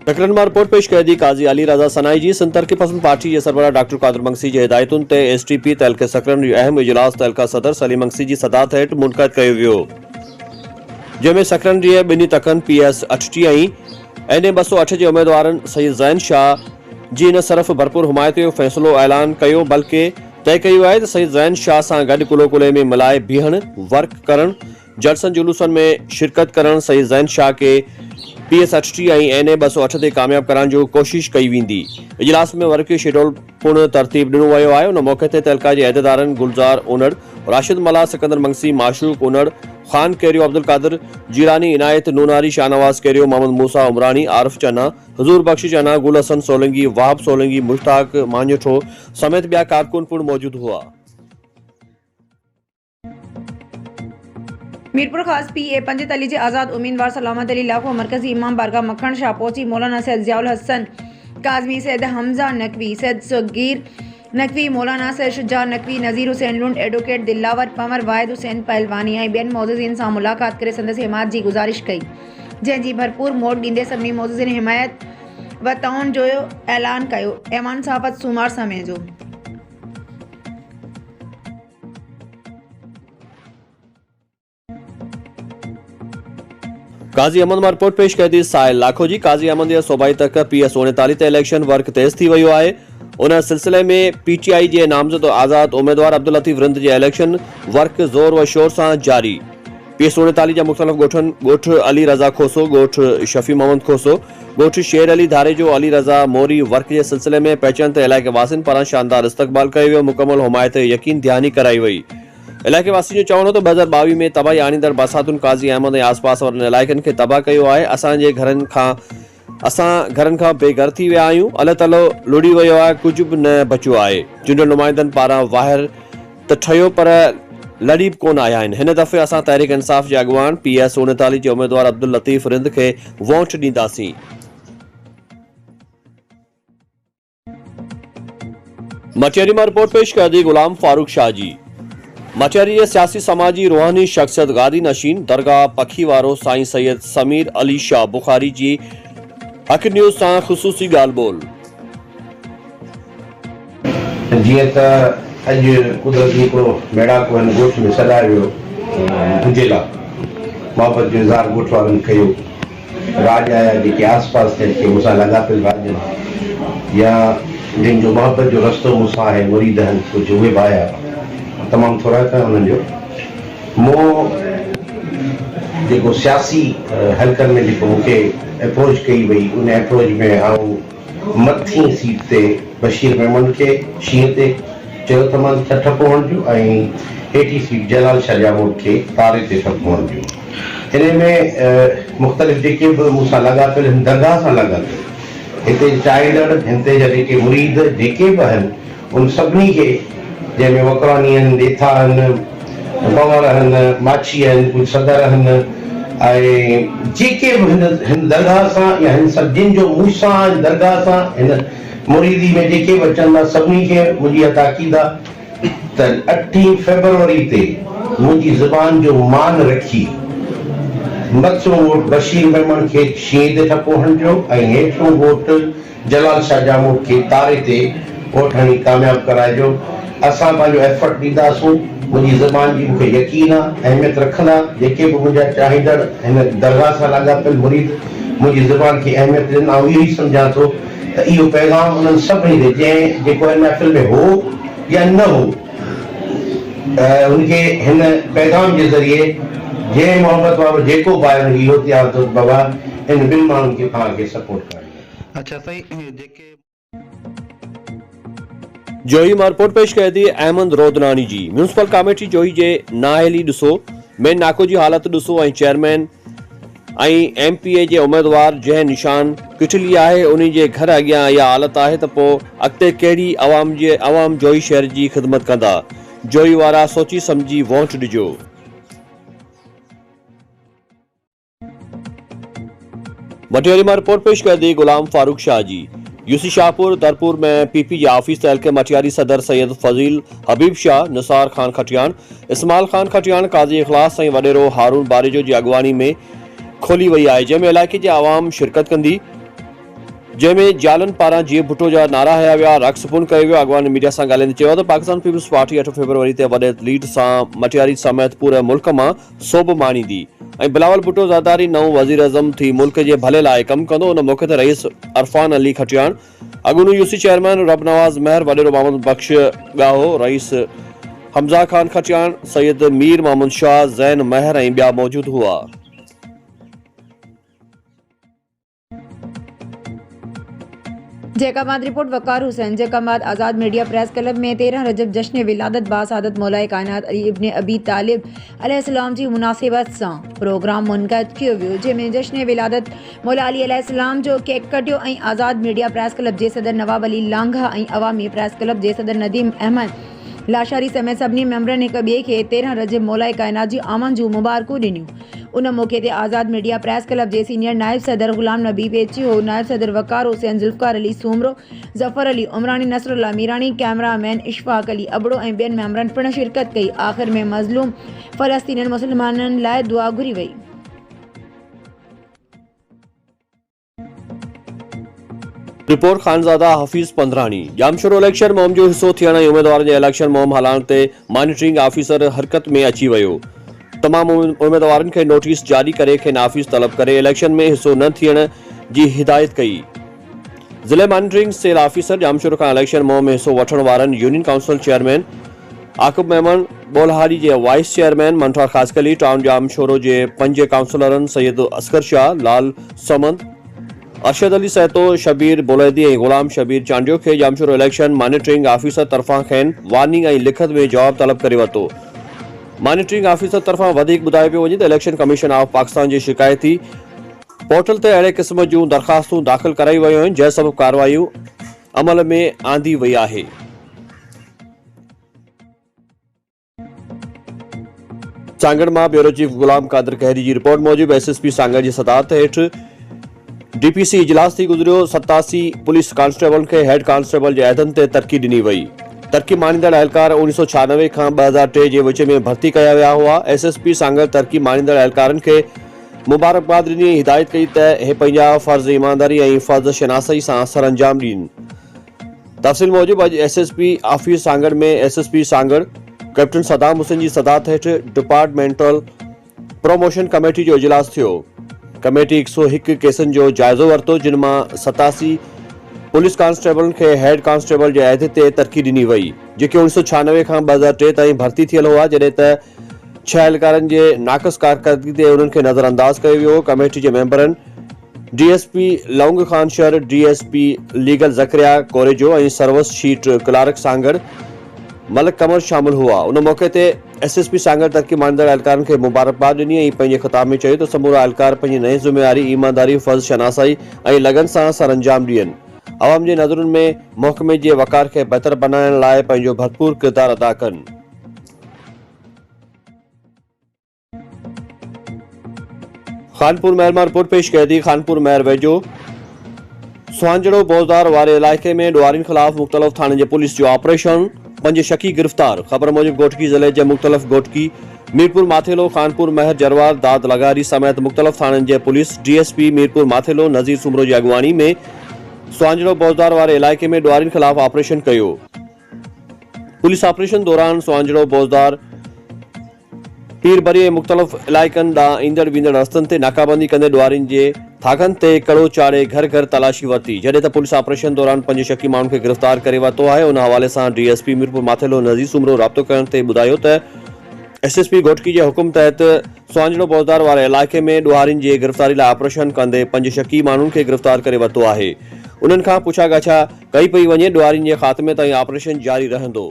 सकरन मां रिपोर्ट पेश कई थी काज़ी अली रज़ा सनाई जी। सिंध तरक़ी पसंद पार्टी के सरबराह डॉक्टर कादिर मंगसी जी हिदायतुनि ते STP तहलके सकरन जो अहम इजलास तहलका सदर सलीम मंगसी जी सदात हेठि मुनक़द कयो वियो, जंहिंमें सकरन जी ॿिन्ही तकनि PS 68 ऐं NA 208 जे उम्मीदवारनि सईद ज़ैन शाह जी न सिर्फ़ भरपूर हुमायत जो फ़ैसिलो ऐलान कयो बल्कि तय कयो आहे त सईद ज़ैन शाह सां गॾु कुलो कुले में मिलाए बीहण, वर्क करण, जलसन जुलूसनि में शिरकत करण, सईद ज़ैन शाह के PS 68 ऐं NA 208 ते कामयाब करण जो कोशिश कई वेंदी। इजलास में वर्क शेड्यूल पुर्ण तरतीब ॾिनो वियो आहे। उन मौक़े ते तहलका जे अहदेदारनि गुलज़ार ओनड़, राशिद मला, सिकंदर मंगसी, माशूक ओनड़, खान कैरियो, अब्दुल कादिर जीरानी, इनायत नूनारी, शाहनवाज कैरियो, मोहम्मद मूसा उमरानी, आरिफ चन्ना, हजूर बख्श चन्ना, गुल हसन सोलंकी, वाहब सोलंकी, मुश्ताक मांझठो समेत ॿिया कारकुन पिणु मौजूद हुआ। मीरपुर खास PA पंजित अली जे आज़ाद उम्मीदवार सलामत अली इलाक़ो मरकजी इमाम बारगाह मक्खण शाह पहुंची मौलाना सैयद ज़ियाउल हसन काज़मी, सैयद हमजा नकवी, सैयद सगीर नकवी, मौलाना सैयद शुजा नकवी, नज़ीर हुसैन लुंड, एडवोकेट दिलावर पंवर, वाहिद हुसैन पहलवानी ऐं ॿियनि मौजूदनि सां मुलाक़ात करे संदसि हिमायत जी गुज़ारिश कई, जंहिंजी भरपूर मोट ॾींदे सभिनी मौजूदनि हिमायत व तआवुन जो ऐलान कयो। ऐवान सहाफ़त सूमार समय जो काज़ी अहमद मां रिपोर्ट पेश कई थी साहिल लाखो जी। काज़ी अहमद जे सूबाई तक PS 39 ते इलेक्शन वर्क तेज़ थी वियो आहे। उन सिलसिले में PTI जे नामज़द आज़ाद उम्मीदवार अब्दुल लतीफ़ रिंद जे इलेक्शन वर्क ज़ोर व शोर सां जारी। PS 39 जा मुख़्तलिफ़ ॻोठनि ॻोठ अली रज़ा खोसो, ॻोठ शफ़ी मोहम्मद खोसो, ॻोठ शेर अली धारे जो अली रज़ा मोरी वर्क के सिलसिले में पहचान ते इलाइक़े वासियुनि पारां शानदार इस्तक़बाल कयो वियो। मुकमल हुमायत यकीन ध्यानी कराई वई। इलाइक़े वासी जो चवणो त 2022 में तबाही आणींदड़ बरसातुनि काज़ी अहमद ऐं आसपास वारनि इलाइक़नि खे तबाह कयो आहे। असां घरनि खां बेघर थी विया आहियूं। अलाह तालो लुड़ी वियो आहे, कुझु बि न बचियो आहे। चूंडियल नुमाइंदनि पारां वाहिर त ठहियो पर लड़ी बि कोन आया आहिनि। हिन दफ़े असां तहरीक इंसाफ़ जे अॻवान PS 39 जे उम्मीदवार अब्दुल लतीफ़ रिंद खे वोट ॾींदासीं। मटियारी मां रिपोर्ट पेश कई थी गुलाम फारूक शाह जी। मटियारी जे सियासी समाजी रूहानी शख्सियत गादी नशीन दरगाह पखी वारो साईं सैयद समीर अली शाह बुखारी जी हक़ न्यूज़ सां ख़ुसूसी ॻाल्हि ॿोल। जीअं त अॼु कुदरती हिकिड़ो मेड़ाको हिन ॻोठ में सॾायो वियो, गुजेला मोहब्बत जो इज़हार ॻोठ वारनि कयो। राज आया जेके आस पास थियनि के मूंसां लाॻापियल राज या जंहिंजो मोहब्बत जो रस्तो मूंसां आहे, मुरीद आहिनि कुझु उहे बि आया, तमामु थोरा था उन्हनि जो। मूं जेको सियासी हलकनि में जेको मूंखे अप्रोच कई वई, उन अप्रोच में आऊं मथी सीट ते बशीर मेमन खे शींहं ते चयो त मां ठप हुअण जो ऐं हेठी सीट जलाल शाह जामोद खे तारे ते ठप हुअण जो। हिन में मुख़्तलिफ़ जेके बि मूंसां लाॻापियल आहिनि, दरगाह सां लाॻापियल, हिते चाहींदड़, हिते जा जेके मुरीद जेके बि आहिनि, उन सभिनी खे, जंहिंमें वकरानी आहिनि, देथा आहिनि, कंवर आहिनि, माछी आहिनि, कुझु सदर आहिनि, ऐं जेके बि हिन दरगाह सां या हिन सभिनी जो मूंसां दरगाह सां हिन मुरीदी में जेके बि अचनि था, सभिनी खे मुंहिंजी ताक़ीद आहे त 8 फरवरी ते मुंहिंजी ज़ुबान जो मान रखी मथों वोट बशीर मेमन खे शींहं ते ठप हणिजो ऐं हेठों वोट जलाल शाह जामोद खे तारे ते वोट हणी कामयाब कराइजो। असां पंहिंजो एफर्ट ॾींदासूं। मुंहिंजी ज़ुबान जी मूंखे यकीन आहे, अहमियत रखंदा जेके बि मुंहिंजा चाहींदड़ हिन दरगाह सां लाॻापियल मुरीद मुंहिंजी ज़ुबान खे अहमियत ॾियनि। ऐं इहो ई सम्झां थो त इहो पैगाम उन्हनि सभिनी ते जेको हिन महफ़िल में हो या न हो, उनखे हिन पैगाम जे ज़रिए जंहिं मोहब्बत वारो जेको बि आहे इहो तयारु थो बाबा इन ॿिनि माण्हुनि खे पाण खे सपोर्ट करणु। अच्छा साईं, जेके जोही मां रिपोर्ट पेश कई थी अहमद रोदनानी जी। म्यूनिसिपल कमेटी जोही जे नाअहली ॾिसो, मेन नाको जी हालत ॾिसो ऐं चेयरमैन ऐं MPA जे उम्मीदवार जंहिं निशान किटली आहे उन जे घर अॻियां इहा हालत आहे त पोइ अॻिते कहिड़ी अवाम जोही शहर जी ख़िदमत कंदा। जोही वारा सोची सम्झी वोट ॾिजो। मटियारी मां रिपोर्ट पेश कई थी गुलाम फारूक शाह जी। UC शाहपुर दरपुर में PP जे ऑफिस तहलके मटियारी सदर सैयद फजील हबीब शाह, निसार खान खटियान, इस्माइल खान खटियान, काज़ी इखलास ऐं वॾेरो हारून बारिजो जी अॻवानी में खोली वई आहे, जंहिंमें इलाइक़े जे आवाम शिरकत कंदी। जंहिंमें जालनि पारां जीअं भुट्टो जा नारा हया विया, रक़्स पुन कयो वियो। अॻवान मीडिया सां ॻाल्हाईंदे चयो त पाकिस्तान पीपल्स पार्टी 8 फरवरी ते वॾे लीड सां मटियारी समेत पूरे मुल्क मां सोभ माणींदी ऐं बिलावल भुट्टो ज़रदारी नओं वज़ीर आज़म थी मुल्क जे भले लाइ कमु कंदो। उन मौक़े ते rice Irfan Ali खटियाण, अॻूणो UC chairman रब नवाज़ महर, वॾेरो मोहम्मद बख्श ॻाहो, रईस हमज़ा खान खटियाण, सैयद मीर मामूद शाह, ज़ैन महर ऐं ॿिया मौजूद हुआ। जैकाबाद रिपोर्ट वकार हुसैन। जैकाबाद आज़ाद मीडिया प्रेस क्लब में 13 रजब जश्न विलादत बासादत मौलाए कायनात अली इब्न अबी तालिब अलैहिस्सलाम जी मुनासिबत सां प्रोग्राम मुनक़द कियो वियो, जंहिंमें जश्न विलादत मौला अली अलैहिस्सलाम जो केक कटियो ऐं आज़ाद मीडिया प्रेस क्लब जे सदर नवाब अली लांघा ऐं अवामी प्रेस क्लब जे सदर नदीम अहमद लाशारी समेत सभिनी मेंबरनि हिक ॿिए खे 13 रजब मौलाए कायनात जी आमद जूं मुबारकूं ॾिनियूं। उन मौक़े ते आज़ाद मीडिया प्रेस क्लब जे सीनियर नायब सदर ग़ुलाम नबी पेचियो, नायब सदर वकार हुसैन, ज़ुल्फ़कार अली सूमरो, ज़फ़र अली उमरानी, नसरुल्लाह मीरानी, कैमरामैन इशफ़ाक़ अली अबड़ो ऐं ॿियनि मेंबरनि पिणु शिरकत कई। आख़िर में मज़लूम फ़लस्तीनी मुस्लमाननि लाइ दुआ घुरी वई। रिपोर्ट ख़ानज़ादा हफ़ीज़ पंद्राणी। जामशोरो इलेक्शन मुहिम जो हिसो थियण ऐं उम्मीदवारनि जे इलेक्शन मुहिम हलाइण ते मॉनिटरिंग ऑफिसर हरकत में अची वियो। तमाम उम्मीदवारनि खे नोटिस जारी करे खे नाफ़िज़ तलब करे इलेक्शन में हिसो न थियण जी हिदायत कई। ज़िले मॉनिटरिंग सेल ऑफिसर जामशोरो खां इलेक्शन मुहिम में हिसो वठण वारनि union council chairman Aqib Memon, Bolhari जे vice chairman Mantha Khaskheli, town Jamshoro जे 5 काउंसिलरनि सैयद असगर शाह, लाल समद, अरशद अली सैतो, शबीर बुलैदी ऐं ग़ुलाम शबीर चांडियो खे जामशोरो इलेक्शन मॉनिटरिंग ऑफिसर तरफ़ां खेनि वार्निंग ऐं लिखत में जवाब तलब करे वरितो। मॉनिटरिंग ऑफिसर तरफ़ां वधीक ॿुधायो पियो वञे त इलेक्शन कमीशन ऑफ पाकिस्तान जे शिकायती पोर्टल ते अहिड़े क़िस्म जूं दरख़्वास्तूं दाख़िल कराई वयूं आहिनि जंहिं सबबि कार्रवाई अमल में आंदी वई आहे। सांगड़ मां ब्यूरो चीफ ग़ुलाम कादिर कहरी जी रिपोर्ट मूजिबि SSP सांगड़ जी सदारत हेठि DPC इजलास थी गुज़रियो। 87 पुलिस कांस्टेबल खे हेड कांस्टेबल जे अहदनि ते तरक़ी ॾिनी वई। तरक़ी माणींदड़ अहलकार 1996 खां 2003 जे विच में भर्ती कया विया हुआ। SSP सांगड़ तरक़ी माणींदड़ अहलकारनि खे मुबारकबाद ॾिनी ऐं हिदायत कई त हे पंहिंजा फ़र्ज़ ईमानदारी ऐं फ़र्ज़ शनासई सां सर अंजाम ॾियनि। तफ़सील मूजिबि अॼु SSP ऑफिस सांगड़ में SSP सांगड़ कैप्टन सदाम हुसैन जी सदारत हेठि डिपार्टमेंटल प्रमोशन कमेटी जो इजलास थियो। कमेटी 101 केसनि जो जाइज़ो वरितो, जिन मां 87 पुलिस कांस्टेबलनि खे हेड कांस्टेबल जे अहदे ते तरक़ी ॾिनी वई, जेके 1996 खां 2003 ताईं भर्ती थियल हुआ, जॾहिं त 6 एहलकारनि जे नाक़िस कारकर्दगी ते उन्हनि खे नज़रअंदाज कयो वियो। कमेटी जे मेंबरनि DSP लौंग खान शहर, DSP लीगल ज़करिया कोरेजो ऐं service sheet clerk Sanghar Malik Qamar शामिल हुआ। उन मौक़े ते SSP सांगड़ तरक़ी माणींदड़ अहलकारनि खे मुबारकबाद ॾिनी ऐं पंहिंजे ख़िताब में चयो त समूरा अहलकार पंहिंजी नई ज़िम्मेवारी, ईमानदारी, फ़र्ज़ शनासाई ऐं लगन सां सर अंजाम ॾियनि। अवाम जे नज़रुनि में महकमे जे वक़ार खे बहितर बनाइण लाइ पंहिंजो भरपूर किरदार अदा कनि। खानपुर महर मां रिपोर्ट पेश कई थी। खानपुर महर वेझो सुहांजड़ो बोज़दार वारे इलाइक़े में ॾुआरियुनि ख़िलाफ़ मुख़्तलिफ़ थाणनि जे पुलिस जो ऑपरेशन, 5 शकी गिरफ़्तार। ख़बर मूजिबि घोटकी ज़िले जे मुख़्तलिफ़ घोटकी, मीरपुर माथेलो, खानपुर महर, जरवार, दाद लगारी समेत मुख़्तलिफ़ थाणनि जे पुलिस DSP मीरपुर माथेलो नज़ीर सुमरो जी अॻुवानी में सुहांजड़ो बोज़दार वारे इलाइक़े में ॾुआरियुनि ख़िलाफ़ ऑपरेशन कयो। पुलिस ऑपरेशन दौरान सुहांजड़ो बोज़दार, पीरबरी ऐं मुख़्तलिफ़ इलाइक़नि ॾांहुं ईंदड़ वेंदड़ रस्तनि ते नाकाबंदी कंदे ॾुआरियुनि जे थाकनि ते कड़ो चाढ़े घर घर तलाशी वरिती, जॾहिं त पुलिस ऑपरेशन दौरान 5 शकी माण्हुनि खे गिरफ़्तार करे वरितो आहे। उन हवाले सां DSP मीरपुर माथेलो नज़ीर सुमरो राब्तो करण ते ॿुधायो त SSP घोटकी जे हुकुम तहत सुहांजड़ो बोज़दार वारे इलाइक़े में ॾुआरियुनि जी गिरफ़्तारी लाइ ऑपरेशन कंदे 5 शकी माण्हुनि खे गिरफ़्तार करे वरितो आहे। उन्हनि खां पुछा ॻाछा कई पई वञे। ॾुआरियुनि जे ख़ात्मे ताईं ऑपरेशन जारी रहंदो।